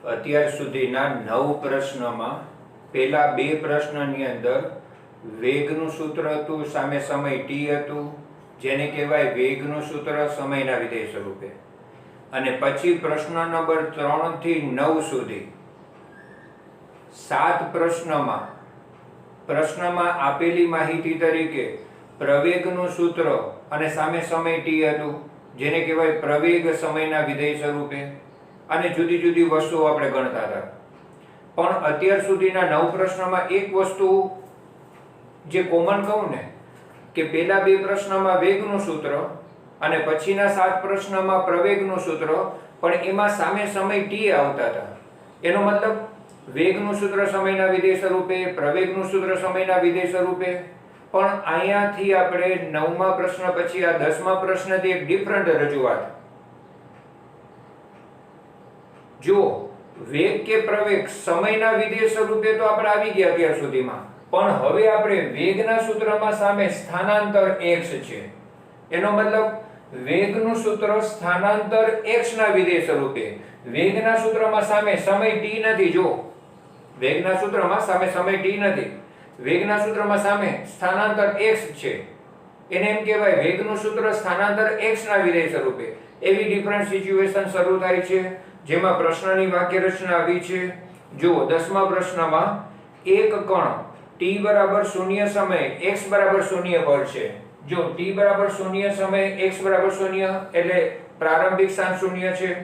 અત્યાર સુધીના 9 પ્રશ્નમાં પહેલા 2 પ્રશ્નની અંદર વેગનું સૂત્ર હતું, સામે સમય t હતું, જેને કહેવાય વેગનું સૂત્ર સમયના વિધેય સ્વરૂપે. અને પછી પ્રશ્ન નંબર 3 થી 9 સુધી 7 પ્રશ્નમાં આપેલી માહિતી તરીકે પ્રવેગનું સૂત્ર અને સામે સમય t હતું, જેને કહેવાય પ્રવેગ સમયના વિધેય સ્વરૂપે, અને જુદી જુદી વસ્તુઓ આપણે ગણતા હતા. પણ અત્યાર સુધીના 9 પ્રશ્નમાં એક વસ્તુ જે કોમન કહું ને, કે પહેલા 2 પ્રશ્નમાં વેગનું સૂત્ર અને પછીના 7 પ્રશ્નમાં પ્રવેગનું સૂત્ર, પણ એમાં સામે સમય t આવતા હતા. એનો મતલબ વેગનું સૂત્ર સમયના વિધેય સ્વરૂપે, પ્રવેગનું સૂત્ર સમયના વિધેય સ્વરૂપે. પણ અહીંયાથી આપણે 9મા પ્રશ્ન પછી આ 10મા પ્રશ્નથી એક ડિફરન્ટ રજૂઆત. જો વેગ કે પ્રવેગ સમયના વિધેય સ્વરૂપે તો આપણે આવી ગયા અત્યાર સુધીમાં, પણ હવે આપણે વેગના સૂત્રમાં સામે સ્થાનાંતર x છે. એનો મતલબ વેગનું સૂત્ર સ્થાનાંતર x ના વિધેય સ્વરૂપે. વેગના સૂત્રમાં સામે સમય t નથી. જો વેગના સૂત્રમાં સામે સમય t નથી, વેગના સૂત્રમાં સામે સ્થાનાંતર x છે. એને એમ કહેવાય વેગનું સૂત્ર સ્થાનાંતર x ના વિધેય સ્વરૂપે. એવી ડિફરન્ટ સિચ્યુએશન શરૂ થાય છે, જેમાં પ્રશ્નની વાક્ય રચના આવી છે. જુઓ 10મા પ્રશ્નમાં એક કણ t બરાબર 0 સમયે x બરાબર 0 પર છે. જો t બરાબર 0 સમયે x બરાબર 0 એટલે પ્રારંભિક સ્થાન 0 છે.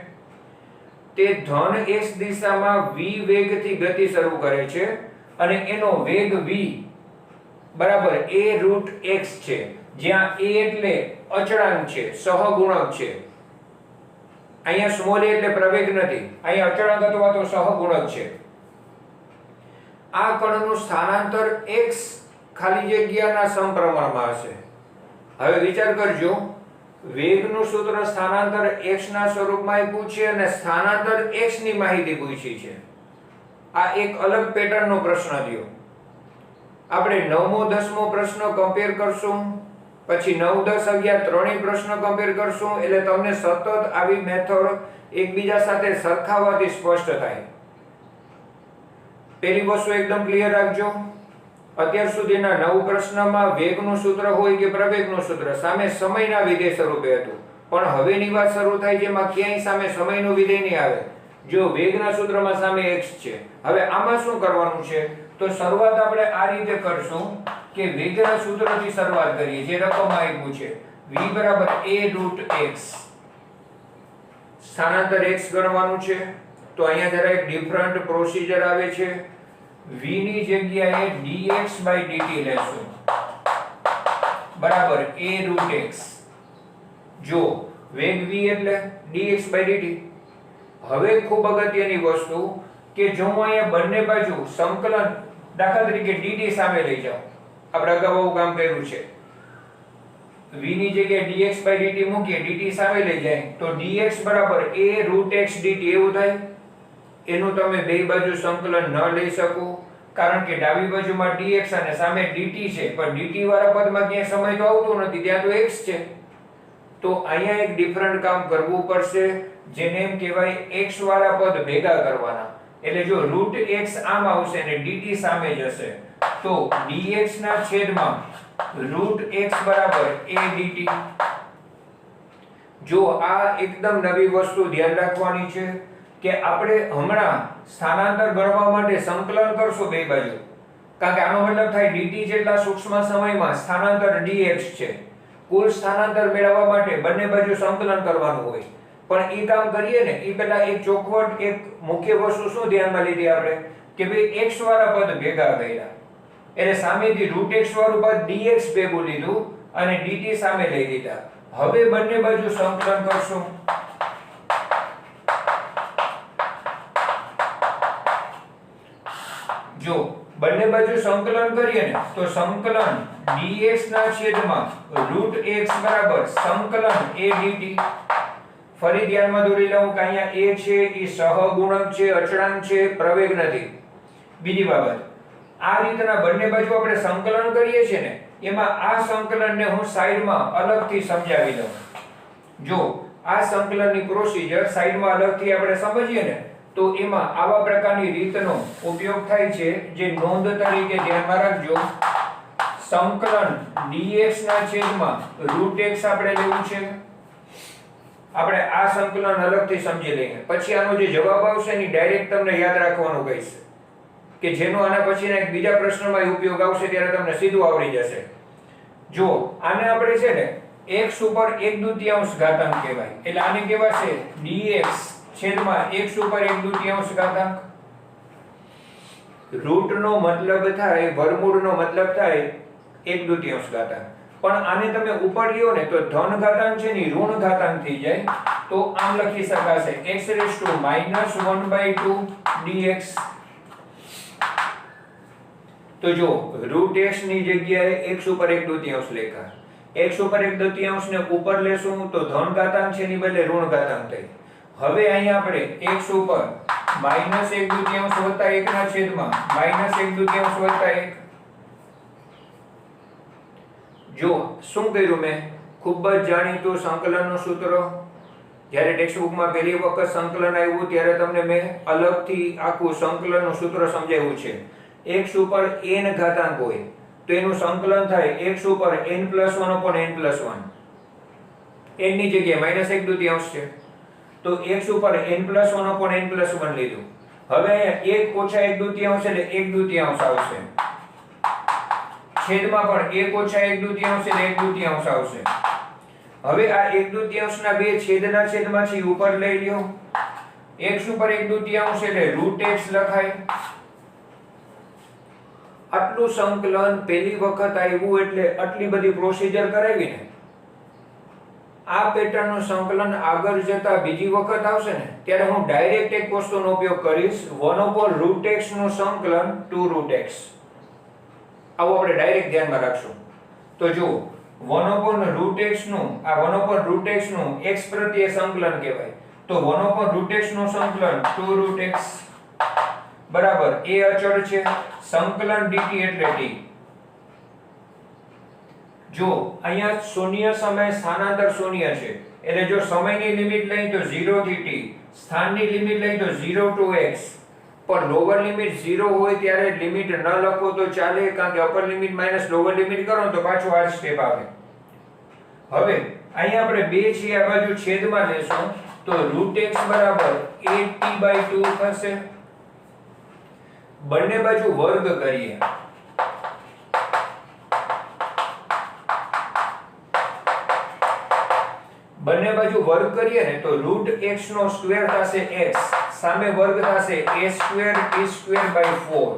તે ધન x દિશામાં v વેગથી ગતિ શરૂ કરે છે અને એનો વેગ v બરાબર a√x છે, જ્યાં a એટલે અચળાંક છે, સહગુણક છે. અહીંયા સ્મોલ a એટલે પ્રવેગ નથી, અહીંયા અચળાંક અથવા તો સહગુણક છે. આ કણનું સ્થાનાંતર x ખાલી જગ્યાના સમપ્રમાણમાં હશે. હવે વિચાર કરજો, વેગનું સૂત્ર સ્થાનાંતર x ના સ્વરૂપમાં આપ્યું છે અને સ્થાનાંતર x ની માહિતી પૂછી છે. આ એક અલગ પેટર્નનો પ્રશ્ન થયો. આપણે 9મો 10મો પ્રશ્ન કમ્પેર કરશું, પછી 9, 10, 11 ત્રણેય પ્રશ્ન કમ્પેર કરશું, એટલે તમને સતત આવી મેથડ એકબીજા સાથે સરખાવવાથી સ્પષ્ટ થાય. પહેલી વસ્તુ એકદમ ક્લિયર રાખજો, અત્યાર સુધીના 9 પ્રશ્નમાં વેગનું સૂત્ર હોય કે પ્રવેગનું સૂત્ર સામે સમયના વિધેય સ્વરૂપે હતું. પણ હવેની વાત શરૂ થાય જેમાં ક્યાંય સામે સમયનું વિધેય નહીં આવે. જો વેગના સૂત્રમાં સામે x છે. હવે આમાં શું કરવાનું છે, તો શરૂઆત આપણે આ રીતે કરશું કે વેગના સૂત્રથી શરૂઆત કરીએ. જે રકમ આપ્યું છે v બરાબર a√x, સ્થાનાંતર x ગણવાનું છે. તો અહીંયા જરા એક ડિફરન્ટ પ્રોસીજર આવે છે. v ની જગ્યાએ dx/dt લેશું બરાબર a√x. જો વેગ v એટલે dx/dt. હવે ખૂબ અગત્યની વસ્તુ કે જો હું અહીંયા બંને બાજુ સંકલન, દાખલા તરીકે dt સામે લઈ જાઉં, આપણે અગાઉ કામ કર્યું છે. v ની જગ્યાએ dx/dt મૂકીએ, dt સામે લઈ જાય તો dx બરાબર a√x dt એવું થાય. એનું તમે બે બાજુ સંકલન ન લઈ શકો, કારણ કે ડાબી બાજુમાં dx અને સામે dt છે, પણ dt વાળા પદમાં ક્યાંય સમય તો આવતો નથી, ત્યાં તો x છે. તો અહીંયા એક ડિફરન્ટ કામ કરવું પડશે, જેને એમ કહેવાય x વાળા પદ ભેગા કરવાના. એટલે જો √x આમ આવશે અને dt સામે જશે, તો dx ના છેદમાં √x બરાબર a dt. જો આ એકદમ નવી વસ્તુ ધ્યાન રાખવાની છે કે આપણે હમણાં સ્થાનાંતર ગણવા માટે સંકલન કરશું બે બાજુ, કારણ કે આનો મતલબ થાય dt જેટલા સૂક્ષ્મ સમયમાં સ્થાનાંતર dx છે. કુલ સ્થાનાંતર મેળવવા માટે બંને બાજુ સંકલન કરવાનું હોય. પણ એ કામ કરીએ ને એ પહેલા એક ચોખવટ, એક મુખ્ય વસ્તુ શું ધ્યાનમાં લીધી આપણે, કે ભાઈ x વાળા પદ ભેગા કર્યા, એટલે સામેથી √x વાળું પદ dx ભેગું લીધું અને dt સામે લઈ લીધા. હવે બંને બાજુ સંકલન કરશું. જો બંને બાજુ સંકલન કરીએ ને તો સંકલન dx ના છેદમાં √x બરાબર સંકલન a dt. ફરી ધ્યાનમાં દોરી લઉં કે અહીંયા a છે એ સહગુણક છે, અચળાંક છે, પ્રવેગ નથી. બીજી બાબત, આ રીતના બંને બાજુ આપણે સંકલન કરીએ છીએ ને, એમાં આ સંકલનને હું સાઈડમાં અલગથી સમજાવી દઉં. જો આ સંકલનની પ્રોસીજર સાઈડમાં અલગથી આપણે સમજીએ ને, તો એમાં આવા પ્રકારની રીતનો ઉપયોગ થાય છે, જે નોંધ તરીકે ધ્યાનમાં રાખજો. સંકલન dx ના છેદમાં √x આપણે લેવું છે. આપણે આ સંકલન અલગથી સમજી લઈએ, પછી આનો જે જવાબ આવશે એની ડાયરેક્ટ તમને યાદ રાખવાનું કહીશ, કે જેનો આના પછીના એક બીજા પ્રશ્નમાં ઉપયોગ આવશે ત્યારે તમને સીધું આવડી જશે. જો આને આપણે છે ને x ઉપર 1/2 ઘાતાંક કહેવાય, એટલે આને કહેવાશે dx છેદમાં x ઉપર 1/2 ઘાતાંક. રૂટ નો મતલબ થાય, વર્ગમૂળ નો મતલબ થાય 1/2 ઘાતાંક. પણ આને તમે ઉપર લ્યો ને તો ધન ઘાતાંક છે ને ઋણ ઘાતાંક થઈ જાય, તો આમ લખી શકાશે x⁻² dx. તો જો √x ની જગ્યાએ x ઉપર 1/2 લેખા, x ઉપર 1/2 ને ઉપર લેશું તો ધન ઘાતાંક છે ની બદલે ઋણ ઘાતાંક થઈ. હવે અહીંયા આપણે x ઉપર -1/2 વત્તા 1 ના છેદમાં -1/2 વત્તા 1. જો શું કર્યું મેં? ખૂબ જ જાણીતું સંકલનનું સૂત્ર. જ્યારે ટેક્સ્ટબુકમાં પહેલી વખત સંકલન આવ્યું ત્યારે તમને મેં અલગથી આખું સંકલનનું સૂત્ર સમજાવ્યું છે. x ઉપર n ઘાતાંક હોય તો એનું સંકલન થાય x ઉપર n+1/n+1. n ની જગ્યાએ -1/2 છે તો x ઉપર n+1/n+1 લીધું. હવે અહીંયા 1 - 1/2 એટલે 1/2 આવશે. છેદમાં પણ 1 - 1/2 એટલે 1/2 આવશે. હવે આ 1/2 ના બે છેદના છેદમાંથી ઉપર લઈ લ્યો. x ઉપર 1/2 એટલે √x લખાય. આટલું સંકલન પહેલી વખત આવ્યું એટલે આટલી બધી પ્રોસિજર કરાવી ને, આ પેટર્નનું સંકલન આગળ જતા બીજી વખત આવશે ને ત્યારે હું ડાયરેક્ટ એક વસ્તુનો ઉપયોગ કરીશ, 1/√x નું સંકલન 2√x. આવું આપણે ડાયરેક્ટ ધ્યાનમાં રાખશું. તો જો 1/√x નું આ 1/√x નું x પ્રત્યે સંકલન કહેવાય, તો 1/√x નું સંકલન 2√x બરાબર એ અચળ છે. સંકલન dt એટલે t. જો અહીંયા શૂન્ય સમય સ્થાનાંતર શૂન્ય છે, એટલે જો સમયની લિમિટ લઈ તો 0 થી t, સ્થાનની લિમિટ લઈ તો 0 to x. પણ લોઅર લિમિટ 0 હોય ત્યારે લિમિટ ન લખો તો ચાલે, કારણ કે upper limit minus lower limit કરો તો પાછું આ સ્ટેપ આવે. હવે અહીંયા આપણે બે છે આ બાજુ છેદમાં લેશું તો √x બરાબર 8t/2 થશે. બંને બાજુ વર્ગ કરીએ. બંને બાજુ વર્ગ કરીએ ને તો √x નો સ્ક્વેર થશે x, સામે વર્ગ થશે a² t²/4.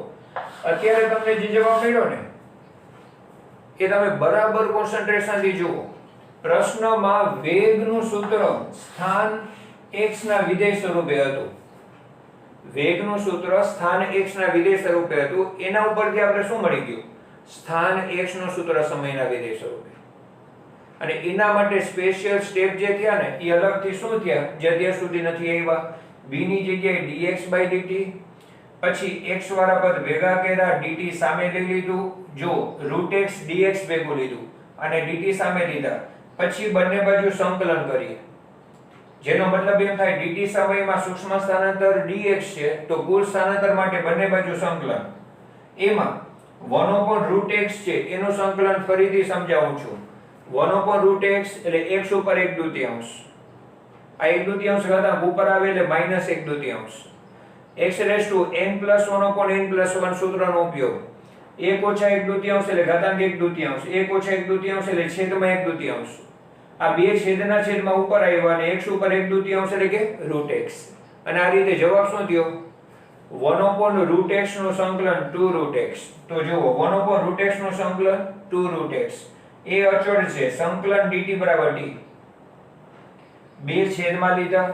અત્યારે તમને જે જવાબ મળ્યો ને એ તમે બરાબર કોન્સન્ટ્રેશન થી જુઓ. પ્રશ્નમાં વેગનું સૂત્ર સ્થાન x ના વિધેય સ્વરૂપે હતું. વેગનું સૂત્ર સ્થાન x ના વિધેય સ્વરૂપે હતું. એના ઉપરથી આપણે શું મળી ગયું? સ્થાન x નું સૂત્ર સમયના વિધેય સ્વરૂપે. અને એના માટે સ્પેશિયલ સ્ટેપ જે થયા ને એ અલગથી શું થયા જે અત્યાર સુધી નથી આવ્યા. b ની જગ્યાએ dx/dt, પછી x વાળા પદ ભેગા કર્યા, dt સામે લઈ લીધું. જો √x dx ભેગું લીધું અને dt સામે લીધા, પછી બંને બાજુ સંકલન કરીએ, જેનો મતલબ એમ થાય dt સમયમાં સૂક્ષ્મ સ્થાનાંતર dx છે તો કુલ સ્થાનાંતર માટે બંને બાજુ સંકલન. એમાં 1/√x છે એનું સંકલન ફરીથી સમજાવું છું. 1/√x એટલે x ઉપર 1/2. આ 1/2 ઘાતાંક ઉપર આવે એટલે -1/2. x⁻n+1/n+1 સૂત્રનો ઉપયોગ. 1 - 1/2 એટલે ઘાતાંક 1/2, 1 - 1/2 એટલે છેદમાં 1/2. આ બે છેદના છેદમાં ઉપર આવ્યા અને x ઉપર 1/2 એટલે કે √x. અને આ રીતે જવાબ શું થયો? 1/√x નું સંકલન 2√x. તો જુઓ 1/√x નું સંકલન 2√x એ અચળ છે. સંકલન dt બરાબર t. બે છેદમાં લીધા,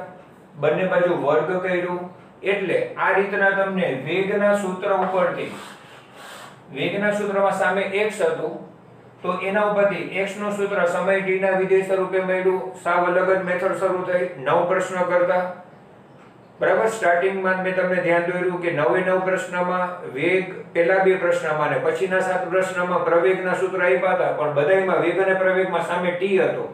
બંને બાજુ વર્ગ કર્યું, એટલે આ રીતના તમને વેગના સૂત્ર ઉપરથી, વેગના સૂત્રમાં સામે x હતું તો એના ઉપરથી x નું સૂત્ર સમય t ના વિધેય સ્વરૂપે મળ્યું. સાવ અલગ જ મેથડ શરૂ થઈ 9 પ્રશ્ન કરતા. બરાબર, સ્ટાર્ટિંગમાં મેં તમને ધ્યાન દોર્યું કે 9 પ્રશ્નમાં વેગ પહેલા બે પ્રશ્નમાં અને પછીના 7 પ્રશ્નમાં પ્રવેગના સૂત્ર આપ્યા હતા, પણ બધાયમાં વેગ અને પ્રવેગમાં સામે t હતો.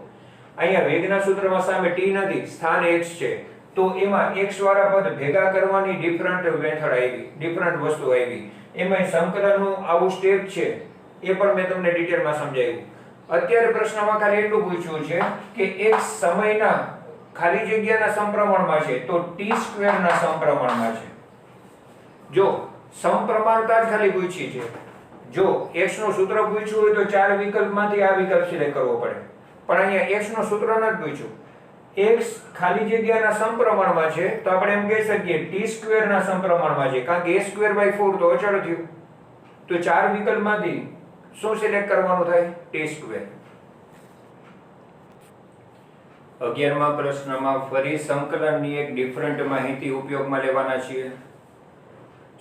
અહીંયા વેગના સૂત્રમાં સામે t નથી, સ્થાન x છે. તો એમાં x વાળા પદ ભેગા કરવાની ડિફરન્ટ મેથડ આવી, ડિફરન્ટ વસ્તુ આવી. એમાં સંકલનનું આવું સ્ટેપ છે એ પણ મેં તમને ડિટેલમાં સમજાવ્યું. અત્યારે પ્રશ્નમાં ખાલી એટલું પૂછ્યું છે કે એક સમયના ખાલી જગ્યાના સમપ્રમાણમાં છે તો t² ના સમપ્રમાણમાં છે. જો સમપ્રમાણતા જ ખાલી પૂછી છે, જો x નું સૂત્ર પૂછ્યું હોય તો ચાર વિકલ્પમાંથી આ વિકલ્પ સિલેક્ટ કરવો પડે, પણ અહીંયા x નું સૂત્ર નથી પૂછ્યું. x ખાલી જગ્યાના સમપ્રમાણમાં છે તો આપણે એમ કહી શકીએ t² ના સમપ્રમાણમાં છે, કારણ કે a²/4 તો અચળ થયું. તો ચાર વિકલ્પમાંથી શું સિલેક્ટ કરવાનું થાય? t². 11મા પ્રશ્નમાં ફરી સંકલનની એક ડિફરન્ટ માહિતી ઉપયોગમાં લેવાના છીએ.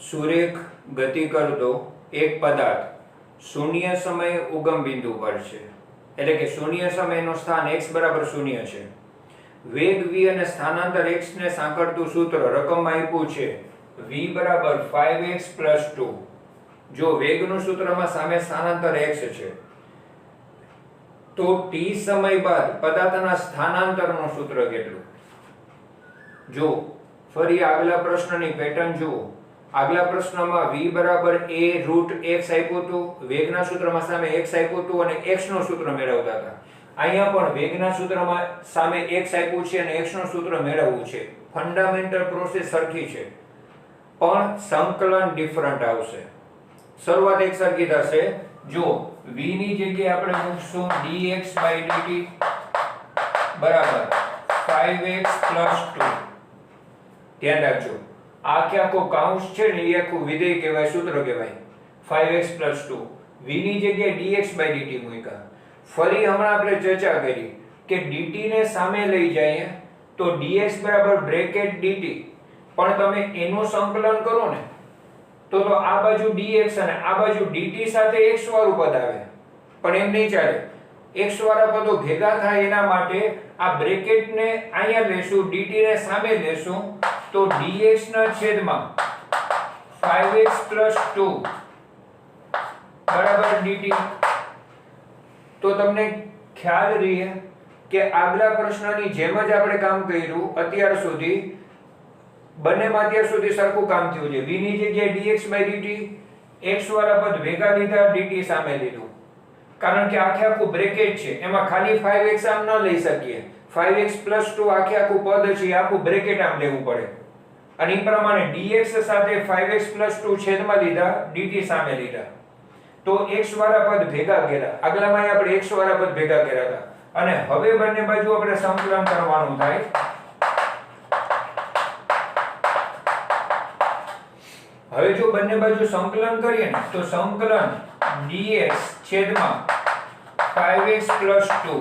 સુરેખ ગતિ કરતો એક પદાર્થ શૂન્ય સમયે ઉગમ બિંદુ પર છે, એટલે કે શૂન્ય સમયનું સ્થાન x બરાબર 0 છે. વેગ v અને સ્થાનાંતર x ને સાંકળતું સૂત્ર રકમમાં આપ્યું છે v બરાબર 5x + 2. જો વેગનું સૂત્રમાં સામે સ્થાનાંતર x છે તો t સમય બાદ પદાર્થના સ્થાનાંતરનું સૂત્ર કેટલું? જો ફરી આગલા પ્રશ્નની પેટર્ન જુઓ. આગલા પ્રશ્નમાં v બરાબર a√x આપ્યું હતું, વેગના સૂત્રમાં સામે x આપ્યું હતું અને x નું સૂત્ર મેળવતા હતા. અહીંયા પણ વેગના સૂત્રમાં સામે x આપ્યું છે અને x નું સૂત્ર મેળવવું છે. ફંડામેન્ટલ પ્રોસેસ સરખી છે પણ સંકલન ડિફરન્ટ આવશે. શરૂઆત એક સરખી થશે. જો v ની જગ્યાએ આપણે મૂકશું dx/dt બરાબર 5x + 2. ધ્યાન રાખજો, આખો કૌંસ છે ને એ આખું વિધેય કહેવાય, સૂત્ર કહેવાય 5x + 2. v ની જગ્યાએ dx/dt મૂક્યા. ફરી હમણાં આપણે ચર્ચા કરી કે dt ને સામે લઈ જઈએ તો dx બરાબર બ્રેકેટ dt, પણ તમે એનું સંકલન કરો ને તો આ બાજુ dx અને આ બાજુ dt સાથે x વાળું પદ આવે, પણ એમ નહીં ચાલે. x વાળા પદો ભેગા થાય એના માટે આ બ્રેકેટ ને અહીંયા લેશું, dt ને સામે લેશું, તો dx ના છેદમાં 5x + 2 બરાબર dt. તો તમને ખ્યાલ રહે કે આગલા પ્રશ્નની જેમ જ આપણે કામ કર્યું અત્યાર સુધી, બંનેમાં અત્યાર સુધી સરખું કામ થયું છે. v ની જગ્યાએ dx/dt, x વાળા પદ ભેગા લીધા, dt સામે લીધું, કારણ કે આખું બ્રેકેટ છે, એમાં ખાલી 5x આમ ન લઈ શકીએ. 5x + 2 આખું પદ છે, આખું બ્રેકેટ આમ લેવું પડે. અને એ પ્રમાણે dx સાથે 5x + 2 છેદમાં લીધા, dt સામે લીધા, તો x વાળા પદ ભેગા કર્યા. આગલામાં આપણે x વાળા પદ ભેગા કર્યા હતા અને હવે બંને બાજુ આપણે સંકલન કરવાનું થાય. હવે જો બંને બાજુ સંકલન કરીએ ને તો સંકલન dx છેદમાં 5x + 2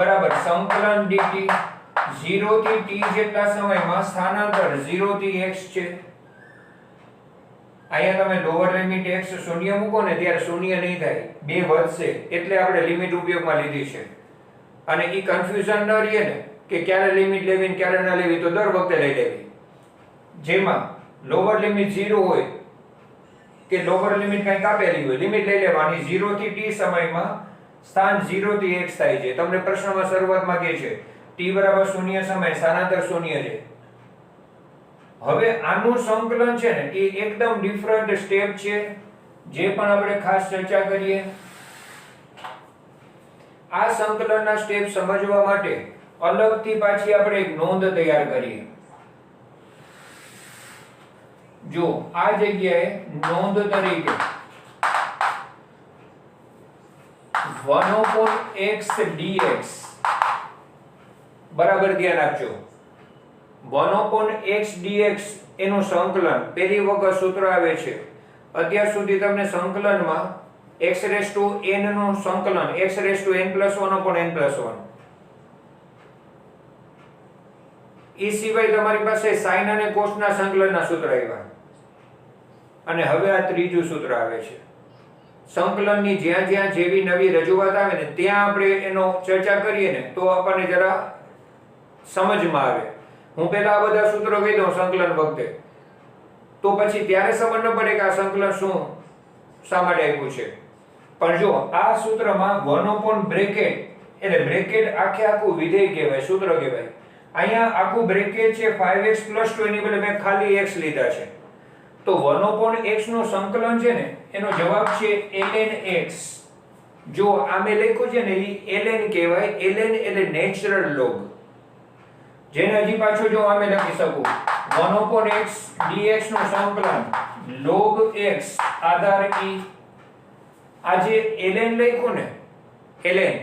બરાબર સંકલન dt 0 થી t જેટલા સમયમાં સ્થાનાંતર 0 થી x છે. અહીંયા તમે લોઅર લિમિટ x 0 મૂકો ને ત્યારે 0 નહીં થાય, 2 વધશે, એટલે આપણે લિમિટ ઉપયોગમાં લીધી છે. અને ઈ કન્ફ્યુઝન ન રહે ને કે ક્યારે લિમિટ લેવી ને ક્યારે ન લેવી, તો દર વખતે લઈ લેવી. જેમાં લોઅર લિમિટ 0 હોય કે લોઅર લિમિટ કંઈક આપેલી હોય, લિમિટ લઈ લેવાની. 0 થી t સમયમાં સ્થાન 0 થી x થાય છે. તમને પ્રશ્નમાં શરૂઆતમાં કહે છે t બરાબર 0 સમય સ્થાનાંતર 0 છે. હવે આનું સંકલન છે ને એ એકદમ ડિફરન્ટ સ્ટેપ છે, જે પણ આપણે ખાસ ચર્ચા કરીએ. આ સંકલનના સ્ટેપ સમજવા માટે અલગથી પાછી આપણે એક નોંધ તૈયાર કરીએ. જો આ જગ્યાએ નોંધ તરીકે 1/x dx બરાબર ધ્યાન આપજો. 1/x dx એનું સંકલન પહેલી વખત સૂત્ર આવે છે. અત્યાર સુધી તમને સંકલનમાં xn નું સંકલન xn+1/n+1, એ સિવાય તમારી પાસે sin અને cos ના સંકલનના સૂત્ર આવ્યા. અને હવે આ ત્રીજું સૂત્ર આવે છે. સંકલનની જ્યાં જ્યાં જેવી નવી રજૂઆત આવે ને ત્યાં આપણે એનો ચર્ચા કરીએ ને તો આપણને જરા સમજમાં આવે. હું પહેલા આ બધા સૂત્રો કહી દઉં સંકલન વખતે, તો પછી ત્યારે સમજ ન પડે કે આ સંકલન શું શા માટે આપ્યું છે. પણ જો આ સૂત્રમાં 1 બ્રેકેટ એટલે બ્રેકેટ આખું વિધેય કહેવાય, સૂત્ર કહેવાય. અહીંયા આખું બ્રેકેટ છે 5x + 2 એની બદલે મેં ખાલી x લીધા છે, તો 1/x નું સંકલન છે ને એનો જવાબ છે ln x. જો આ મેં લખ્યું છે ને એ ln કહેવાય. ln એટલે નેચરલ લોગ, જેને હજી પાછું જો આ મેં લખી શકું 1/x dx નું સંકલન log x આધાર e. આ જે ln લખ્યું ને ln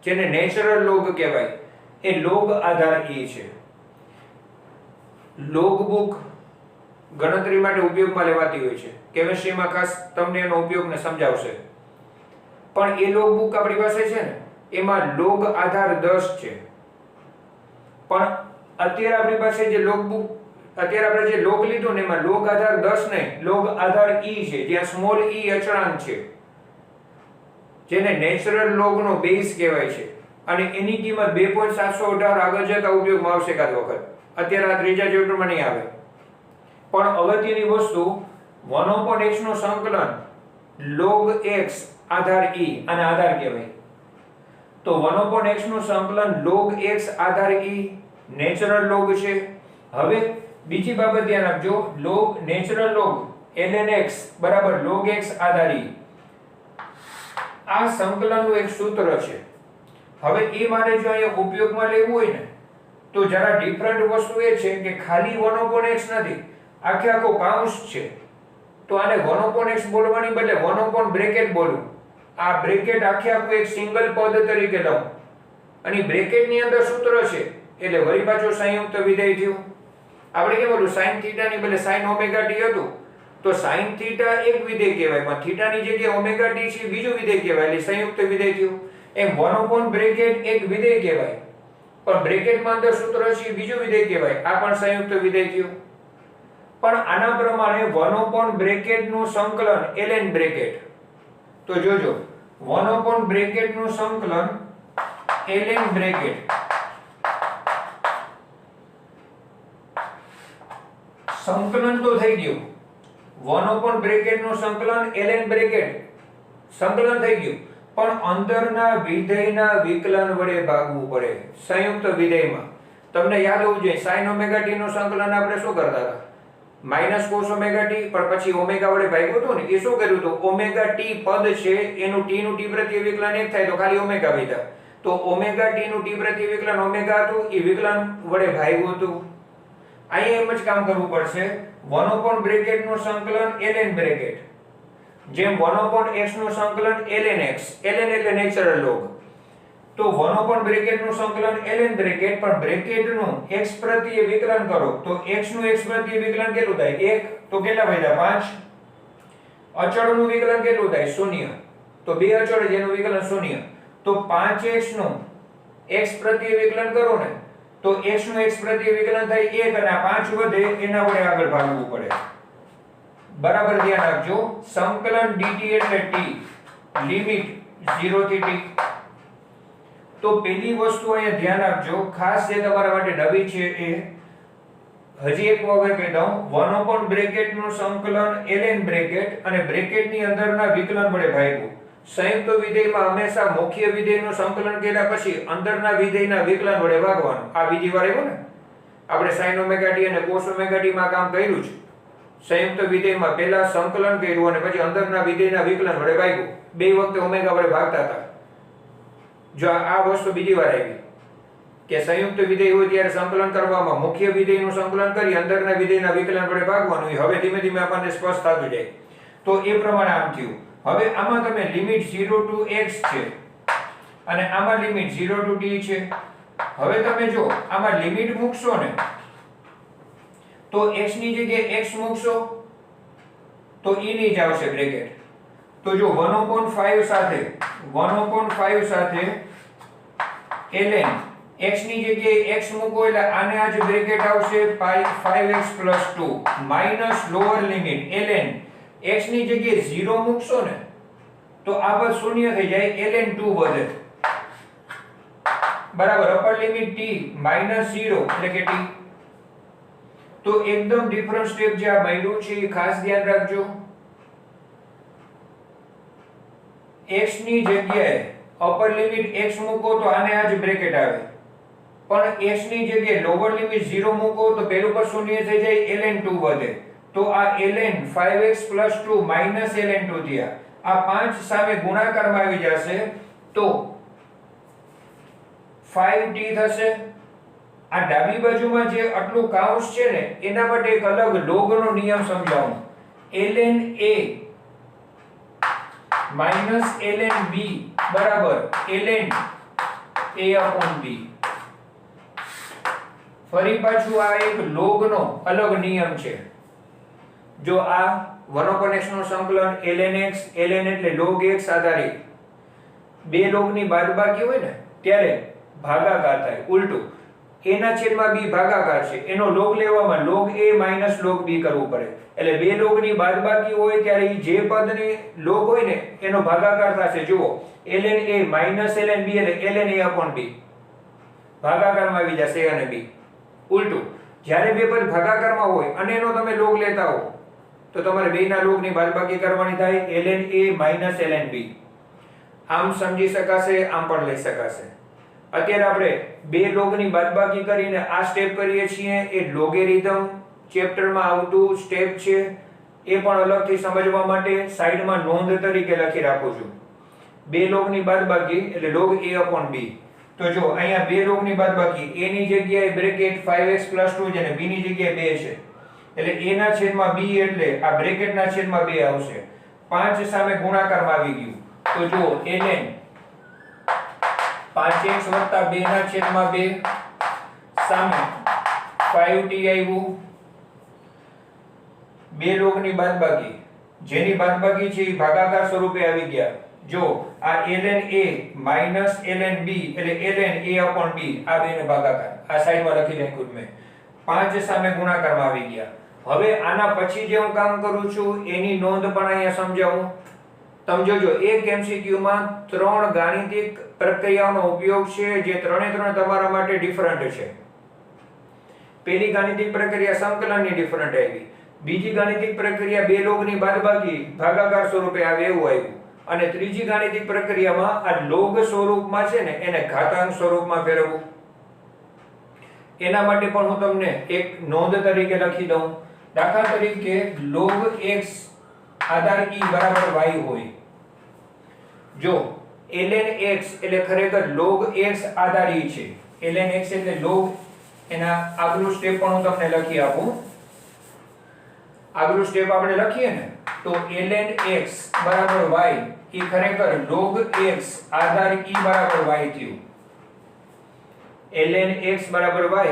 જેને નેચરલ લોગ કહેવાય એ લોગ આધાર e છે. લોગ બુક ગણતરી માટે ઉપયોગમાં લેવાતી હોય છે, કેમિસ્ટ્રીમાં ખાસ તમને એનો ઉપયોગને સમજાવશે. પણ એ લોગ બુક આપણી પાસે છે ને એમાં લોગ આધાર 10 છે, પણ અત્યારે આપણી પાસે જે લોગ બુક અત્યારે આપણે જે લોગ લીધું ને એમાં લોગ આધાર 10 નહીં, લોગ આધાર e છે, જ્યાં સ્મોલ e અચળાંક છે, જેને નેચરલ લોગનો બેઝ કહેવાય છે, અને એની કિંમત 2.718 આગળ જતા ઉપયોગમાં આવશે એકાદ વખત. અત્યારે આ ત્રીજા ચેપ્ટરમાં નહીં આવે. પણ અગત્યની વસ્તુ 1/x નું સંકલન log x આધાર e અને આધાર કહેવાય. તો 1/x નું સંકલન log x આધાર e નેચરલ લોગ છે. હવે બીજી બાબત ધ્યાન આપજો, log natural log ln x બરાબર log x આધાર e. આ સંકલનનું એક સૂત્ર છે. હવે એ મારે જો અહીંયા ઉપયોગમાં લેવું હોય ને તો જરા ડિફરન્ટ વસ્તુ એ છે કે ખાલી 1/x નથી, આખે આખો કાઉન્સ છે. તો આને 1/x બોલવાની બદલે 1 બ્રેકેટ બોલું. આ બ્રેકેટ આખે આખું એક સિંગલ પદ તરીકે લઉં, અને બ્રેકેટની અંદર સૂત્ર છે એટલે વળી પાછું સંયુક્ત વિધેય થયું. આપણે કેમ બોલું sin θ ની બદલે sin ઓમેગા t હતું, તો sin θ એક વિધેય કહેવાય, પણ θ ની જગ્યાએ ઓમેગા t છે બીજું વિધેય કહેવાય, એટલે સંયુક્ત વિધેય થયું. એમ 1 બ્રેકેટ એક વિધેય કહેવાય, પણ બ્રેકેટમાં અંદર સૂત્ર છે બીજું વિધેય કહેવાય, આ પણ સંયુક્ત વિધેય થયું. પણ આના પ્રમાણે 1 બ્રેકેટ નું સંકલન ln બ્રેકેટ, તો જોજો 1 બ્રેકેટ નું સંકલન ln બ્રેકેટ સંકલન તો થઈ ગયું. 1 બ્રેકેટ નું સંકલન ln બ્રેકેટ સંકલન થઈ ગયું, પણ અંદરના વિધેયના વિકલન વડે ભાગવું પડે. સંયુક્ત વિધેયમાં તમને યાદ હોવું જોઈએ sin ઓમેગા t નું સંકલન આપણે શું કરતા હતા, માઈનસ cos ઓમેગા t, પણ પછી ઓમેગા વડે ભાગ્યું હતું ને, એ શું કર્યું હતું, ઓમેગા t પદ છે એનું t નું t પ્રત્યય વિકલન એક થાય તો ખાલી ઓમેગા વધ્યા, તો ઓમેગા t નું t પ્રત્યય વિકલન ઓમેગા હતું, એ વિકલન વડે ભાગ્યું હતું. અહીંયા એમ જ કામ કરવું પડશે. 1 બ્રેકેટ નું સંકલન ln બ્રેકેટ, જેમ 1/x નું સંકલન ln x, ln એટલે નેચરલ લોગ, તો 1 બ્રેકેટ નું સંકલન ln બ્રેકેટ, પણ બ્રેકેટ નું x પ્રત્યય વિકલન કરો તો x નું x પ્રત્યય વિકલન કેટલું થાય 1, તો કેટલા વધ્યા 5. અચળ નું વિકલન કેટલું થાય 0, તો બે અચળ જેનું વિકલન 0, તો 5x નું x પ્રત્યય વિકલન કરો ને તો x નું x પ્રત્યય વિકલન થાય 1, અને આ 5 વધે એના વડે આગળ ભાગવું પડે. બરાબર ધ્યાન રાખજો. સંકલન dt એટલે t લિમિટ 0 થી t. તો પહેલી વસ્તુ અહીંયા ધ્યાન રાખજો, ખાસ જે તમારા માટે નવી છે એ હજી એક વખત કહી દઉં, 1 બ્રેકેટ નું સંકલન ln બ્રેકેટ અને બ્રેકેટની અંદરના વિકલન વડે ભાગ્યું. સંયુક્ત વિધેયમાં હંમેશા મુખ્ય વિધેયનું સંકલન કર્યા પછી અંદરના વિધેયના વિકલન વડે ભાગવાનું. આ બીજી વાર આવ્યું ને, આપણે sin ઓમેગા t અને cos ઓમેગા t માં કામ કર્યું છે. સંયુક્ત વિધેયમાં પહેલા સંકલન કર્યું અને પછી અંદરના વિધેયના વિકલન વડે ભાગ્યું. બે વખતે ઓમેગા વડે ભાગતા હતા. જો આ વસ્તુ બીજી વાર આવી કે સંયુક્ત વિધેય હોય ત્યારે સંકલન કરવામાં મુખ્ય વિધેયનું સંકલન કરી અંદરના વિધેયના વિકલન વડે ભાગવાનું, હવે ધીમે ધીમે આપણને સ્પષ્ટ થતું જાય. તો એ પ્રમાણે આમ થયું. હવે આમાં તમે લિમિટ 0 to x છે અને આમાં લિમિટ 0 to t છે. હવે તમે જો આમાં લિમિટ મૂકશો ને તો x ની જગ્યાએ x મૂકશો તો e ની જ આવશે બ્રેકેટ. તો જો 1/5 સાથે ln x ની જગ્યાએ x મૂકો એટલે આને આ જ બ્રેકેટ આવશે 5x + 2 minus lower limit ln x ની જગ્યાએ 0 મૂકશો ને તો આ પદ શૂન્ય થઈ જાય, ln 2 વધે. બરાબર. અપર લિમિટ t -0 એટલે કે t. તો એકદમ ડિફરન્ટ સ્ટેપ જે આ મળ્યું છે એ ખાસ ધ્યાન રાખજો. x ની જગ્યાએ અપર લિમિટ x મૂકો તો આને આ જ બ્રેકેટ આવે પણ x ની જગ્યાએ લોઅર લિમિટ 0 મૂકો તો પેલું પર શૂન્ય થઈ જાય, ln2 વધે. તો આ ln 5x + 2 - ln2 થયા. આ 5 સામે ગુણાકારમાં આવી જશે તો 5t થશે. આ ડાબી બાજુમાં જે આટલું કાઉન્સ છે ને એના માટે એક અલગ લોગનો નિયમ સમજાવું. ln a - ln b બરાબર ln a/b. ફરી પાછું આ એક લોગનો અલગ નિયમ છે. જો આ 1/x નું સંકલન ln x, ln એટલે log x આધારિત બે લોગની બાદબાકી હોય ને ત્યારે ભાગાકાર થાય. ઉલટું a ના છેદમાં b ભાગાકાર છે, એનો લોગ લેવામાં log a - log b કરવું પડે. એટલે બે લોગની બાદબાકી હોય ત્યારે જે પદની લોગ હોય ને એનો ભાગાકાર થશે. જુઓ ln a - ln b એટલે ln a/b ભાગાકારમાં આવી જશે a અને b. ઉલટું જ્યારે બે પદ ભાગાકારમાં હોય અને એનો તમે લોગ લેતા હો તો તમારે બેના લોગની બાદબાકી કરવાની થાય, ln a - ln b. આમ સમજી શકાશે, આમ પણ લઈ શકાશે. અત્યારે આપણે બે લોગની બાદબાકી કરીને આ સ્ટેપ કરીએ છીએ. એ લોગેરિધમ ચેપ્ટરમાં આવતું સ્ટેપ છે. એ પણ અલગથી સમજવા માટે સાઈડમાં નોંધ તરીકે લખી રાખું છું. બે લોગની બાદબાકી એટલે log a/b. તો જો અહીંયા બે લોગની બાદબાકી, a ની જગ્યાએ બ્રેકેટ 5x + 2 છે અને b ની જગ્યાએ 2 છે. એટલે a ના છેદમાં b એટલે આ બ્રેકેટ ના છેદમાં 2 આવશે. 5 સામે ગુણાકારમાં આવી ગયું. તો જો ln 5x + 2 ના છેદમાં 2 સામે 5t આવ્યું. બે લોગની બાદબાકી, જેની બાદબાકી છે એ ભાગાકાર સ્વરૂપે આવી ગયા. જો આ ln a - ln b એટલે ln a/b આ બેને ભાગાકાર આ સાઈડમાં લખી નાખ્યું મેં. 5 સામે ગુણાકારમાં આવી ગયા. હવે આના પછી જે હું કામ કરું છું એની નોંધ પણ અહીંયા સમજાવું. તમે જોજો એક MCQ માં 3 ગાણિતિક પ્રક્રિયાઓનો ઉપયોગ છે જે ત્રણે ત્રણ તમારા માટે ડિફરન્ટ છે. પહેલી ગાણિતિક પ્રક્રિયા સંકલનની ડિફરન્ટ આવી. બીજી ગાણિતિક પ્રક્રિયા બે લોગની બાદબાકી ભાગાકાર સ્વરૂપે આવે એવું આવ્યું. અને ત્રીજી ગાણિતિક પ્રક્રિયામાં આ લોગ સ્વરૂપમાં છે ને એને ઘાતાંક સ્વરૂપમાં ફેરવવું. એના માટે પણ હું તમને એક નોંધ તરીકે લખી દઉં. દાખલા તરીકે log x આધાર e બરાબર y હોય. જો ln x એટલે ખરેખર log x આધાર e છે. ln x એટલે log, એના આગલું સ્ટેપ પણ હું તમને લખી આપું. આગલું સ્ટેપ આપણે લખીએ ને તો ln x બરાબર y એ ખરેખર log x આધાર e બરાબર y થયું. ln x બરાબર y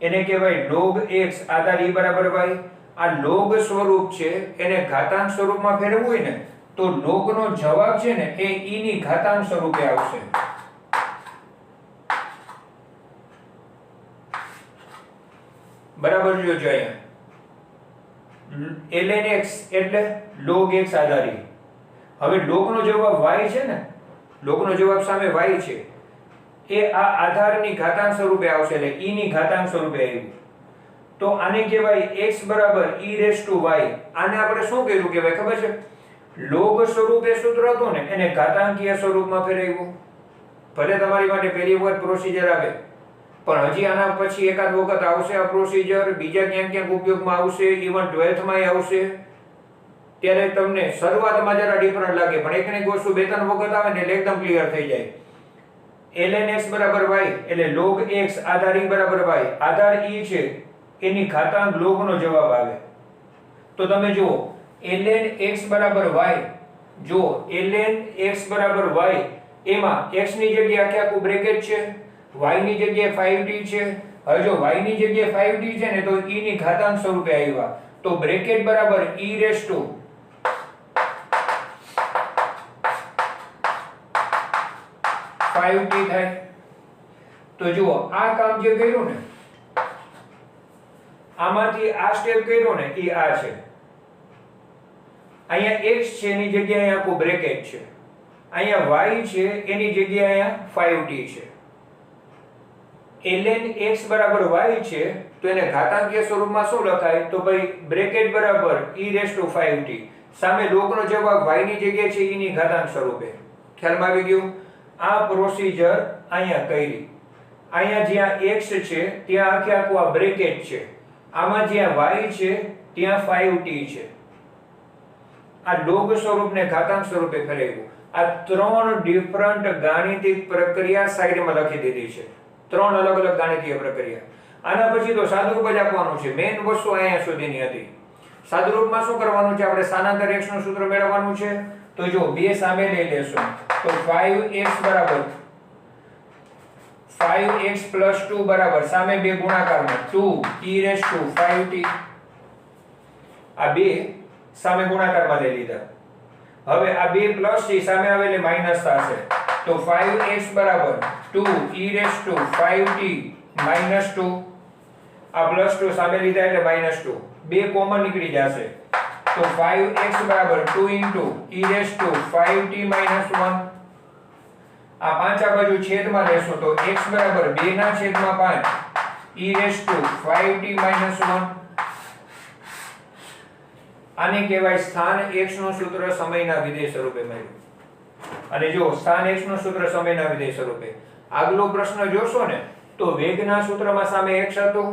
એને કહેવાય log x આધાર e બરાબર y. આ log સ્વરૂપ છે એને ઘાતાંક સ્વરૂપમાં ફેરવવું હોય ને તો log નો જવાબ છે ને એ e ની ઘાતાંક સ્વરૂપે આવશે. બરાબર જોજો અહીંયા ln x એટલે log x આધાર e. હવે log નો જવાબ y છે ને, log નો જવાબ સામે y છે, એ આ આધારની ઘાતાંક સ્વરૂપે આવશે એટલે e ની ઘાતાંક સ્વરૂપે આવ્યું. તો આને કહેવાય x બરાબર e⁻y. આને આપણે શું કર્યું કહેવાય ખબર છે? log સ્વરૂપે સૂત્ર હતું ને એને ઘાતાંકીય સ્વરૂપમાં ફેરવ્યું. ભલે તમારી માટે પહેલી વખત પ્રોસિજર આવે પણ હજી આના પછી એકાદ વખત આવશે આ પ્રોસિજર, બીજા ક્યાંક ક્યાંક ઉપયોગમાં આવશે, ઇવન 12th માં આવશે. ત્યારે તમને શરૂઆતમાં જરા ડિફરન્ટ લાગે પણ એક ને એક વસ્તુ બે ત્રણ વખત આવે ને એટલે એકદમ ક્લિયર થઈ જાય. ln x બરાબર y એટલે log x આધાર e બરાબર y. આધાર e છે એની ઘાતાંક log નો જવાબ આવે. તો તમે જુઓ ln x બરાબર y, જો ln x બરાબર y એમાં x ની જગ્યાએ આખું બ્રેકેટ છે, y ની જગ્યાએ 5t છે. હવે જો y ની જગ્યાએ 5t છે ને તો e ની ઘાતાંક સ્વરૂપે આવ્યા તો બ્રેકેટ બરાબર e⁻5t થાય. તો જુઓ આ કામ જે કર્યું ને આમાંથી આ સ્ટેપ કર્યો ને એ આ છે. અહીંયા x છે એની જગ્યાએ આખું બ્રેકેટ છે, અહીંયા y છે એની જગ્યાએ અહીંયા 5t છે. ln x બરાબર y છે તો એને ઘાતાંકીય સ્વરૂપમાં શું લખાય તો ભાઈ બ્રેકેટ બરાબર e⁻5t. સામે log નો જવાબ y ની જગ્યાએ છે e ની ઘાતાંક સ્વરૂપે. ખ્યાલમાં આવી ગયું? આ પ્રોસિજર અહીંયા કરી. અહીંયા જ્યાં x છે ત્યાં આખે આખું આ બ્રેકેટ છે, આમાં જ્યાં y છે ત્યાં 5t છે. આ લોગ સ્વરૂપને ઘાતાંક સ્વરૂપે ફેરવ્યું. આ ત્રણ ડિફરન્ટ ગાણિતિક પ્રક્રિયા સાઈડમાં લખી દીધી છે, ત્રણ અલગ અલગ ગાણિતીય પ્રક્રિયા. આના પછી તો સાદુરૂપ જ આપવાનું છે. મેઇન વસ્તુ અહીંયા સુધીની હતી. સાદુરૂપમાં શું કરવાનું છે? આપણે સ્થાનાંતર x નું સૂત્ર મેળવવાનું છે. તો જો બે સામે લઈ લેશું તો 5x બરાબર 5x + 2 બરાબર સામે બે ગુણાકારમાં 2e⁵t. આ બે સામે ગુણાકારમાં લઈ લીધા. હવે આ બે પ્લસ છે સામે આવે એટલે માઈનસ થશે. તો 5x બરાબર 2e⁵t - 2. આ +2 સામે લીધા એટલે -2. બે કોમન નીકળી જશે. તો 5x બરાબર 2 * e⁵t - 1. આ પાંચા બાજુ છેદમાં લેશો તો x બરાબર 2/5 e⁵t - 1. આને કહેવાય સ્થાન x નું સૂત્ર સમયના વિધેય સ્વરૂપે મળ્યું. અને જો સ્થાન x નું સૂત્ર સમયના વિધેય સ્વરૂપે આગલો પ્રશ્ન જોશો ને તો વેગના સૂત્રમાં સામે x હતું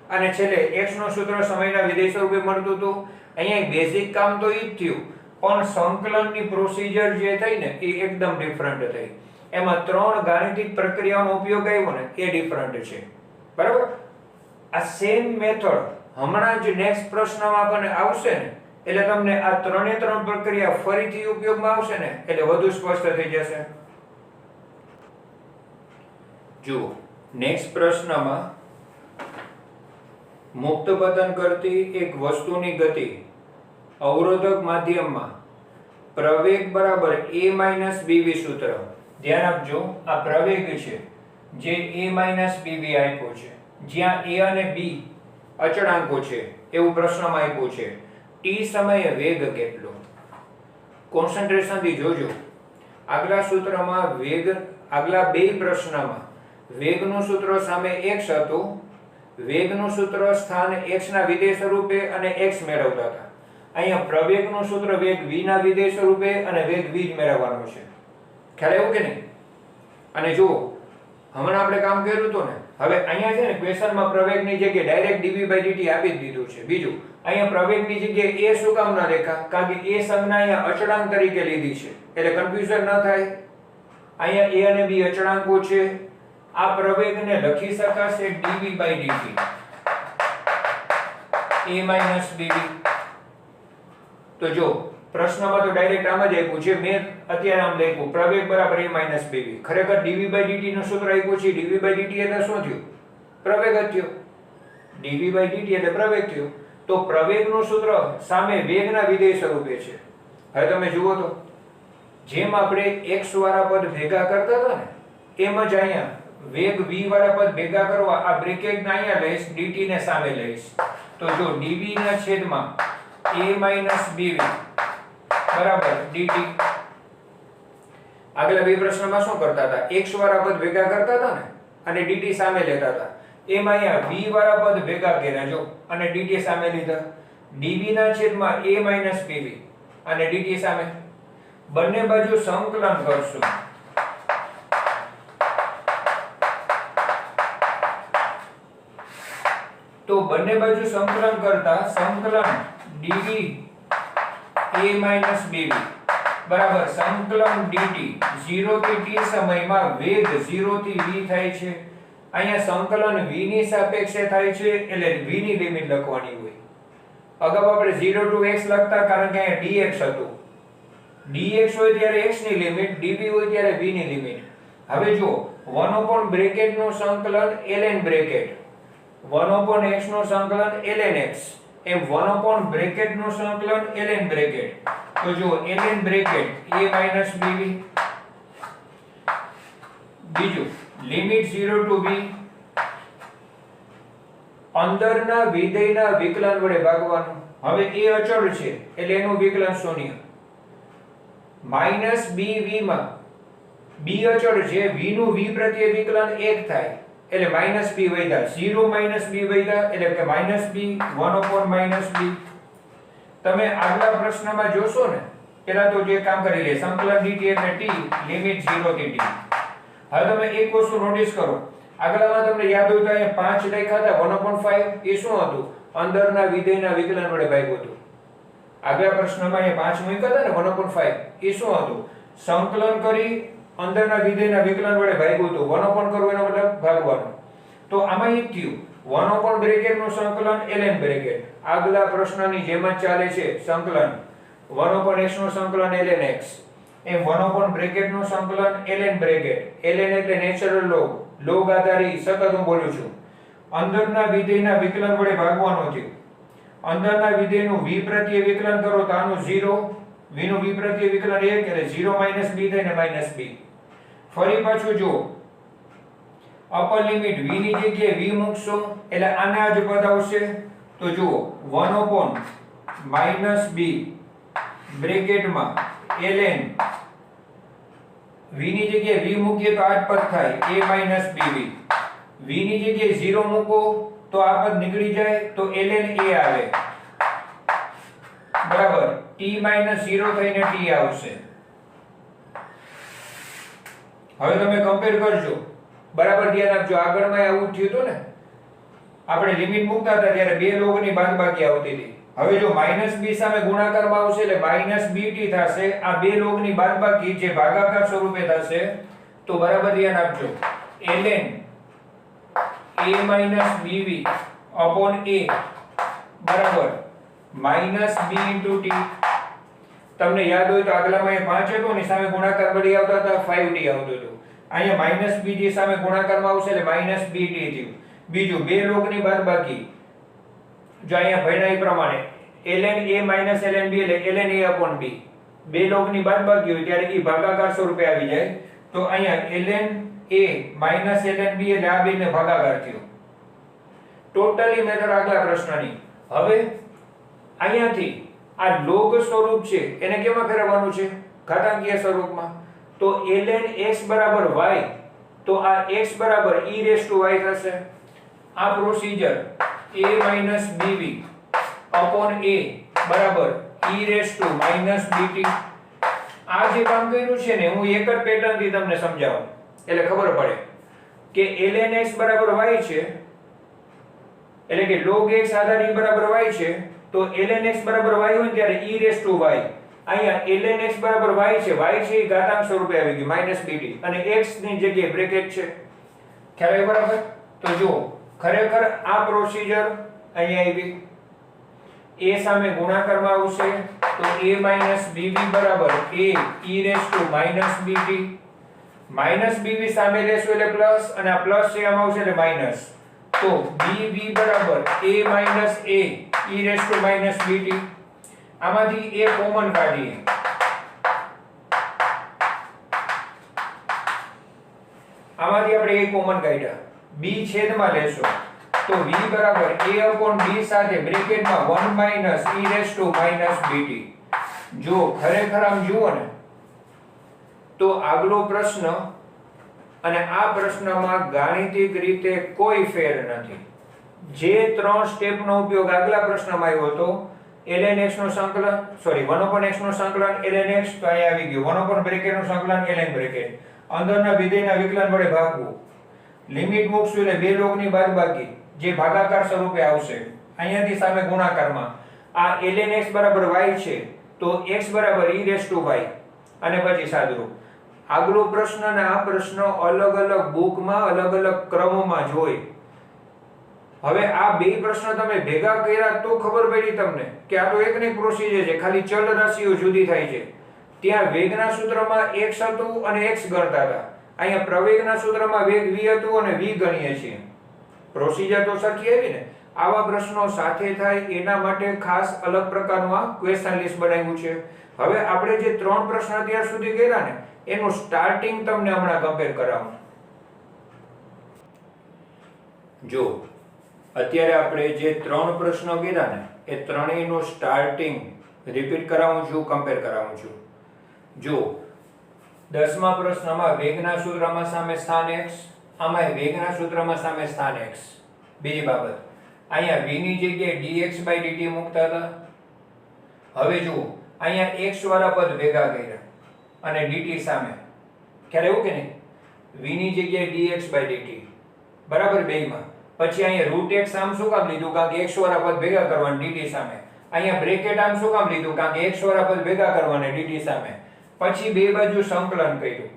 અને છેલ્લે x નું સૂત્ર સમયના વિધેય સ્વરૂપે મળતું હતું. અહીંયા બેઝિક કામ તો ઈ જ થયું, પણ સંકલનની પ્રોસિજર જે થઈ ને એ એકદમ ડિફરન્ટ થઈ. એમાં ત્રણ ગાણિતિક પ્રક્રિયાનો ઉપયોગ આવ્યો ને એ ડિફરન્ટ છે. બરાબર? આ સેમ મેથડ હમણાં જ નેક્સ્ટ પ્રશ્નમાં આપણને આવશે ને એટલે તમને આ ત્રણે ત્રણ પ્રક્રિયા ફરીથી ઉપયોગમાં આવશે ને એટલે વધુ સ્પષ્ટ થઈ જશે. જુઓ નેક્સ્ટ પ્રશ્નમાં મુક્ત પતન કરતી એક વસ્તુની ગતિ અવરોધક માધ્યમમાં પ્રવેગ બરાબર a - bv સૂત્ર. ધ્યાન આપજો, આ પ્રવેગ છે જે a - bv આપ્યો છે, જ્યાં a અને b અચળાંકો છે એવું પ્રશ્નમાં આપ્યું છે. t સમયે વેગ કેટલો? કોન્સન્ટ્રેશનથી જોજો. આગલા સૂત્રમાં વેગ, આગલા બે પ્રશ્નમાં વેગનું સૂત્ર સામે x હતું. વેગનું સૂત્ર સ્થાન x ના વિધેય સ્વરૂપે અને x મેળવતા હતા. અહીંયા પ્રવેગનું સૂત્ર વેગ v ના વિધેય સ્વરૂપે અને વેગ v જ મેળવવાનું છે. ખ્યાલ આવ્યો કે નહીં? અને જુઓ હમણાં આપણે કામ કર્યું હતું ને, હવે અહીંયા છે ને ક્વેશ્ચનમાં પ્રવેગની જગ્યાએ ડાયરેક્ટ dv/dt આપી જ દીધું છે. બીજું અહીંયા પ્રવેગની જગ્યાએ a શું કામ ન લખ્યા? કારણ કે એ સંજ્ઞા અહીંયા અચળાંક તરીકે લીધી છે એટલે કન્ફ્યુઝન ન થાય. અહીંયા a અને b અચળાંકો છે. આ પ્રવેગને લખી શકાશે dv/dt a - bv. તો જો પ્રશ્નમાં તો ડાયરેક્ટ આમ જ આપ્યું છે, મેં અત્યારે આમ લખ્યું પ્રવેગ બરાબર a - bv. ખરેખર dv/dt નું સૂત્ર આપ્યું છે. dv/dt એટલે શું થયું? પ્રવેગ જ થયો. dv/dt એટલે પ્રવેગ થયો. તો પ્રવેગનું સૂત્ર સામે વેગના વિધેય સ્વરૂપે છે. હવે તમે જુઓ તો જેમ આપણે x વાળા પદ ભેગા કરતા હતા ને એમ જ અહીંયા વેગ v વાળા પદ ભેગા કરવા આ બ્રેકેટ ને અહીંયા લઈશ, dt ને સામે લઈશ. તો જો dv ના છેદમાં a - bv બરાબર dt. આગલા બે પ્રશ્નમાં શું કરતા હતા? x વાળા પદ ભેગા કરતા હતા ને અને dt સામે લેતા હતા. એમાં અહીંયા v વાળા પદ ભેગા કર્યા જો અને dt સામે લીધા. dv ના છેદમાં a - bv અને dt સામે. બંને બાજુ સંકલન કરશું. તો બંને બાજુ સંકલન કરતા સંકલન dv a - bv બરાબર સંકલન dt 0 થી t સમયમાં વેગ 0 થી v થાય છે. અહીંયા સંકલન v ની સાપેક્ષે થાય છે એટલે v ની લિમિટ લખવાની હોય. અગાઉ આપણે 0 to x લખતા કારણ કે અહીંયા dx હતું. dx હોય ત્યારે x ની લિમિટ, dv હોય ત્યારે v ની લિમિટ. હવે જો 1 બ્રેકેટ નું સંકલન ln બ્રેકેટ, 1 x નું સંકલન ln x, એમ 1 બ્રેકેટ નું સંકલન ln બ્રેકેટ. તો જો ln બ્રેકેટ a - bv. બીજું લિમિટ 0 to v અંદરના વિધેયના વિકલન વડે ભાગવાનું. હવે a અચળ છે એટલે એનું વિકલન શૂન્ય. -bv માં b અચળ છે, v નું v પ્રત્યે વિકલન 1 થાય એટલે -b વધ્યા. 0 - b વધ્યા એટલે કે -b 1/-b. તમે આગલા પ્રશ્નમાં જોશો ને પેલા તો જે કામ કરી લે સંકલન dt એટલે t લિમિટ 0 થી t. હવે તમે એક વસ્તુ નોટિસ કરો, આગળમાં તમને યાદ હોય તો અહીંયા 5 લખ્યા હતા 1/5 એ શું હતું અંદરના વિધેયના વિકલન વડે ભાગ્યું હતું આગલા પ્રશ્નમાં અહીંયા 5 મૂક્યા હતા ને 1/5 એ શું હતું સંકલન કરી અંદરના વિધેયના વિકલન વડે ભાગ્યું હતું 1 કરવું એનો મતલબ ભાગવાનું તો આમાં એક થયું 1 બ્રેકેટ નું સંકલન ln બ્રેકેટ આગલા પ્રશ્નની જેમ જ ચાલે છે સંકલન 1/x નું સંકલન ln x એમ 1 બ્રેકેટ નું સંકલન ln બ્રેકેટ ln એટલે નેચરલ લોગ આધારી સતત હું બોલું છું અંદરના વિધેયના વિકલન વડે ભાગવાનો છે અંદરના વિધેયનું v પ્રત્યે વિકલન કરો તો આનું 0 v નું v પ્રત્યે વિકલન 1 એટલે 0 - b થાય ને -b ફરી પાછું જો અપર લિમિટ v ની જગ્યાએ v મૂકશો એટલે આને આ જ પદ આવશે તો જુઓ 1 - b બ્રેકેટમાં ln v ની જગ્યાએ v મૂકીએ તો આ જ પદ થાય a - bv v ની જગ્યાએ 0 મૂકો તો આ પદ નીકળી જાય તો ln a આવે બરાબર t - 0 થઈને t આવશે હવે તમે કમ્પેર કરજો બરાબર ધ્યાન આપજો આગળમાં આવું થયું હતું ને આપણે લિમિટ મૂકતા હતા ત્યારે બે લોગની બાદબાકી આવતી હતી હવે જો -b સામે ગુણાકારમાં આવશે એટલે -bt થશે આ બે લોગની બાદબાકી જે ભાગાકાર સ્વરૂપે થશે તો બરાબર ધ્યાન આપજો ln a - bv upon a બરાબર -b * t તમને યાદ હોય તો આગલામાં એ 5 હતો ને સામે ગુણાકાર બળી આવતા હતા 5t આવતું હતું અહીંયા -b જે સામે ગુણાકારમાં આવશે એટલે -bt થયું બીજું બે લોગની બાદબાકી જો અહીંયા ભણ્યા એ પ્રમાણે ln a - ln b એટલે ln a upon b બે લોગની બાદબાકી હોય ત્યારે એ ભાગાકાર સ્વરૂપે આવી જાય તો અહીંયા ln a - ln b એટલે આ બેને ભાગાકાર થયો ટોટલી મેથડ આગલા પ્રશ્નની હવે અહીંયાથી આ લોગ સ્વરૂપ છે એને કેમાં ફેરવવાનું છે ઘાતાંકીય સ્વરૂપમાં તો ln x બરાબર y તો આ x બરાબર e રેઝ ટુ y થશે આ procedure a - bv upon a બરાબર e રેઝ ટુ -bt આ જે કામ કર્યું છે ને હું એક જ પેટર્ન થી તમને સમજાવું એટલે ખબર પડે કે ln x બરાબર y છે એટલે કે log x આધાર e બરાબર y છે તો ln x બરાબર y હોય ત્યારે e રેઝ ટુ y અહીંયા ln x બરાબર y છે એ ઘાતાંક સ્વરૂપે આવી ગયું -bt અને x ની જગ્યાએ બ્રેકેટ છે ખ્યાલ આવ્યો બરાબર તો જો ખરેખર આ પ્રોસીજર અહીંયા આવી a સામે ગુણાકારમાં આવશે તો a - bv બરાબર a e raise to -bt -bv સામે લેશો એટલે પ્લસ અને આ પ્લસ છે આમાં આવશે એટલે માઈનસ તો bv બરાબર a - a e raise to -bt આમાંથી a કોમન કાઢીએ આમાંથી આપણે a કોમન કાઢ્યા b છેદમાં લેશો તો v બરાબર a upon b સાથે બ્રેકેટમાં 1 - e રેઝ ટુ -bt જો ખરેખર આમ જુઓ ને તો આગલો પ્રશ્ન અને આ પ્રશ્નમાં ગાણિતિક રીતે કોઈ ફેર નથી જે ત્રણ સ્ટેપનો ઉપયોગ આગલા પ્રશ્નમાં આવ્યો હતો ln x નું સંકલન 1/x નું સંકલન ln x તો અહીં આવી ગયું 1 બ્રેકેટ નું સંકલન ln બ્રેકેટ અંદરના વિધેયના વિકલન વડે ભાગવું લિમિટ મૂકશું એટલે બે લોગની બાદબાકી જે ભાગાકાર સ્વરૂપે આવશે અહીંયાથી સામે ગુણાકારમાં આ ln x બરાબર y છે તો x બરાબર e રેઝ ટુ y અને પછી સાદુરૂપ આગલો પ્રશ્ન અને આ પ્રશ્ન અલગ અલગ બુકમાં અલગ અલગ ક્રમમાં જોઈ હવે આ બે પ્રશ્ન તમે ભેગા કર્યા તો ખબર પડી તમને કે આ તો એક ને એક પ્રોસીજર છે ખાલી ચલ રાશિઓ જુદી થાય છે ત્યાં વેગના સૂત્રમાં x હતું અને x ગણતા હતા અહીંયા પ્રવેગના સૂત્રમાં વેગ v હતું અને v ગણીએ છીએ પ્રોસીજર તો સરખી આવી ને આવા પ્રશ્નો સાથે થાય એના માટે ખાસ અલગ પ્રકારનું આ ક્વેશ્ચન લિસ્ટ બનાવ્યું છે હવે આપણે જે ત્રણ પ્રશ્ન અત્યાર સુધી કર્યા ને એનું સ્ટાર્ટિંગ તમને હમણાં કમ્પેર કરાવું જો અત્યારે આપણે જે ત્રણ પ્રશ્નો કર્યા ને એ ત્રણેયનું સ્ટાર્ટિંગ રિપીટ કરાવું છું કમ્પેર કરાવું છું જો 10મા પ્રશ્નમાં વેગના સૂત્રમાં સામે સ્થાન x આમાં વેગના સૂત્રમાં સામે સ્થાન x બીજી બાબત અહીંયા v ની જગ્યાએ dx/dt મૂકતા હતા હવે જુઓ અહીંયા x વાળા પદ ભેગા કર્યા અને dt સામે ક્યારે એવું કે નહીં v ની જગ્યાએ dx/dt બરાબર બેયમાં. પછી અહીંયા રૂટ x આમ શું કામ લીધું? કારણ કે x વાળા પદ ભેગા કરવાના dt સામે. અહીંયા બ્રેકેટ આમ શું કામ લીધું? કારણ કે x વાળા પદ ભેગા કરવાના dt સામે. પછી બે બાજુ સંકલન કર્યું.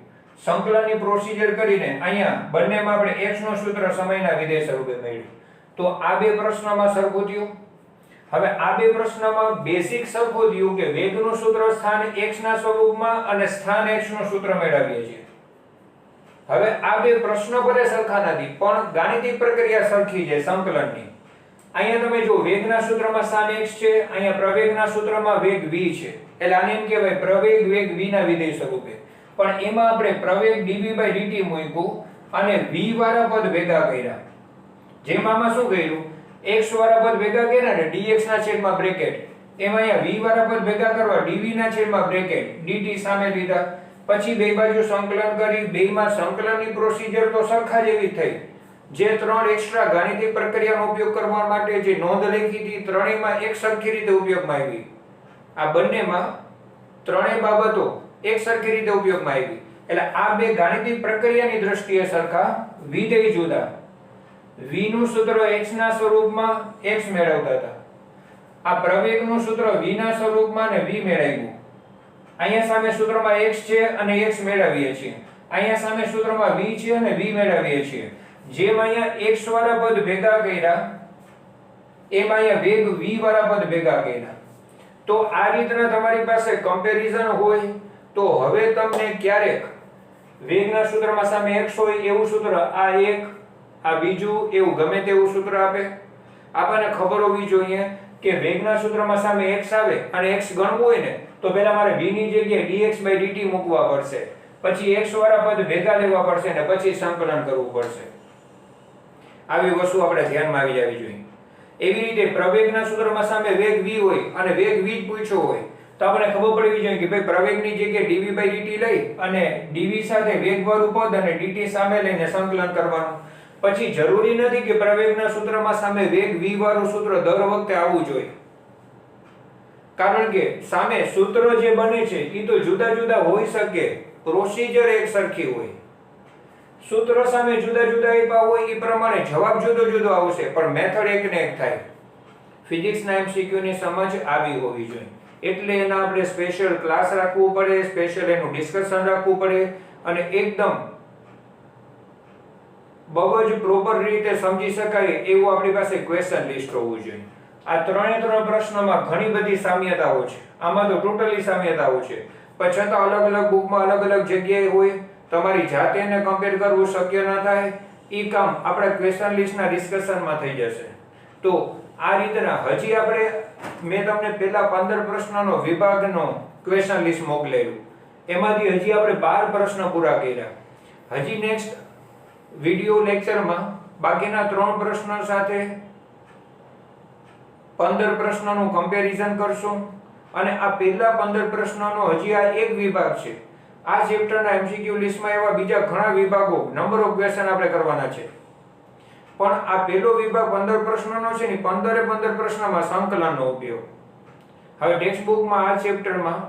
સંકલનની પ્રોસિજર કરીને અહીંયા બંનેમાં આપણે x નું સૂત્ર સમયના વિધેય સ્વરૂપે મેળવ્યું. તો આ બે પ્રશ્નમાં સરખું થયું. હવે આ બે પ્રશ્નમાં બેસિક સરખું થયું કે વેગનું સૂત્ર સ્થાન x ના સ્વરૂપમાં અને સ્થાન x નું સૂત્ર મેળવીએ છીએ. હવે આ બે પ્રશ્નો ભલે સરખા નથી પણ ગાણિતિક પ્રક્રિયા સરખી છે સંકલનની. અહીંયા તમે જો વેગના સૂત્રમાં સ્થાન x છે, અહીંયા પ્રવેગના સૂત્રમાં વેગ v છે. એટલે આને એમ કહેવાય પ્રવેગ વેગ v ના વિધેય સ્વરૂપે. પણ એમાં આપણે પ્રવેગ dv/dt મૂક્યું અને v વાળા પદ ભેગા કર્યા. જેમાં આમાં શું કર્યું? x વાળા પદ ભેગા કર્યા ને dx ના છેદમાં બ્રેકેટ. એમાં અહીંયા v વાળા પદ ભેગા કરવા dv ના છેદમાં બ્રેકેટ dt સામે લીધા. પછી બે બાજુ સંકલન કરી. બેયમાં સંકલનની પ્રોસિજર તો સરખા જેવી થઈ. જે ત્રણ એક્સ્ટ્રા ગાણિતિક પ્રક્રિયાનો ઉપયોગ કરવા માટે જે નોંધ લખી હતી ત્રણેયમાં એક સરખી રીતે ઉપયોગમાં આવી. આ બંનેમાં ત્રણેય બાબતો એક સરખી રીતે ઉપયોગમાં આવી. એટલે આ બે ગાણિતિક પ્રક્રિયાની દ્રષ્ટિએ સરખા, વિધેય જુદા. v નું સૂત્ર x ના સ્વરૂપમાં x મેળવતા હતા. આ પ્રવેગનું સૂત્ર v ના સ્વરૂપમાં ને v મેળવ્યું. અહીંયા સામે સૂત્રમાં x છે અને x મેળવીએ છીએ. અહીંયા સામે સૂત્રમાં v છે અને v મેળવીએ છીએ. જેમ અહીંયા x વાળા પદ ભેગા કર્યા એમ અહીંયા વેગ v વાળા પદ ભેગા કર્યા. તો આ રીતના તમારી પાસે કમ્પેરિઝન હોય તો હવે તમને ક્યારેક વેગના સૂત્રમાં સામે x હોય એવું સૂત્ર આ એક, આ બીજું એવું ગમે તેવું સૂત્ર આપે. આપણને ખબર હોવી જોઈએ કે વેગના સૂત્રમાં સામે x આવે અને x ગણવું હોય ને તો પહેલા મારે v ની જગ્યાએ dx/dt મૂકવા પડશે. પછી x વાળા પદ ભેગા લેવા પડશે ને પછી સંકલન કરવું પડશે. આવી વસ્તુ આપણે ધ્યાનમાં આવી જવી જોઈએ. એવી રીતે પ્રવેગના સૂત્રમાં સામે વેગ v હોય અને વેગ v જ પૂછ્યો હોય તો આપણે ખબર પડવી જોઈએ કે ભાઈ પ્રવેગની જગ્યાએ dv/dt લઈ અને dv સાથે વેગવાળું પદ અને dt સામે લઈને સંકલન કરવાનું. પછી જરૂરી નથી કે પ્રવેગના સૂત્રમાં સામે વેગ v વાળું સૂત્ર દર વખતે આવવું જોઈએ. કારણ કે સામે સૂત્ર જે બને છે એ તો જુદા જુદા હોઈ શકે, પ્રોસિજર એક સરખી હોય. સૂત્ર સામે જુદા જુદા આપ્યા હોય એ પ્રમાણે જવાબ જુદો જુદો આવશે પણ મેથડ એક ને એક થાય. ફિઝિક્સના MCQ ની સમજ આવી હોવી જોઈએ. એટલે એના આપણે સ્પેશિયલ ક્લાસ રાખવું પડે, સ્પેશિયલ એનું ડિસ્કશન રાખવું પડે અને એકદમ બહુ જ પ્રોપર રીતે સમજી શકાય એવું આપણી પાસે ક્વેશ્ચન લિસ્ટ હોવું જોઈએ. આ ત્રણ પ્રશ્નોમાં ઘણી બધી સામ્યતાઓ છે. આમાં તો ટોટલી સામ્યતાઓ છે પણ છતાં અલગ અલગ બુકમાં અલગ અલગ જગ્યાએ હોય. તમારી જાતે એને કમ્પેર કરવું શક્ય ન થાય. ઈ કામ આપણા ક્વેશ્ચન લિસ્ટના ડિસ્કશનમાં થઈ જશે. તો આ રીતના હજી આપણે મેં તમને પહેલા 15 પ્રશ્નોનો વિભાગનો ક્વેશ્ચન લિસ્ટ મોકલેલું. એમાંથી હજી આપણે 12 પ્રશ્ન પૂરા કર્યા. હજી નેક્સ્ટ વિડિયો લેક્ચરમાં બાકીના 3 પ્રશ્નો સાથે 15 પ્રશ્નોનું કમ્પેરિઝન કરશું અને આ પહેલા 15 પ્રશ્નોનો હજી આ એક વિભાગ છે. આ ચેપ્ટરના MCQ લિસ્ટમાં એવા બીજા ઘણા વિભાગો નંબર ઓફ ક્વેશ્ચન આપણે કરવાના છે. પણ આ પહેલો વિભાગ 15 પ્રશ્નોનો છે ને 15 પ્રશ્નમાં સંકલનનો ઉપયોગ. હવે ટેક્સ્ટ બુકમાં આ ચેપ્ટરમાં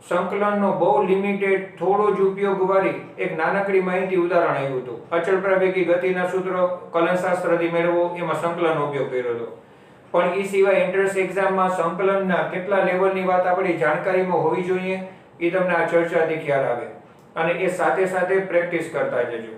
સંકલનનો બહુ લિમિટેડ થોડો જ ઉપયોગ વાળી એક નાનકડી માહિતી ઉદાહરણ આવ્યું હતું. અચળ પ્રવેગી ગતિના સૂત્રો કલનશાસ્ત્રથી મેળવો એમાં સંકલનનો ઉપયોગ કર્યો હતો. પણ એ સિવાય એન્ટ્રન્સ એક્ઝામમાં સંકલનના કેટલા લેવલની વાત આપણી જાણકારીમાં હોવી જોઈએ એ તમને આ ચર્ચાથી ખ્યાલ આવે અને એ સાથે સાથે પ્રેક્ટિસ કરતા જજો.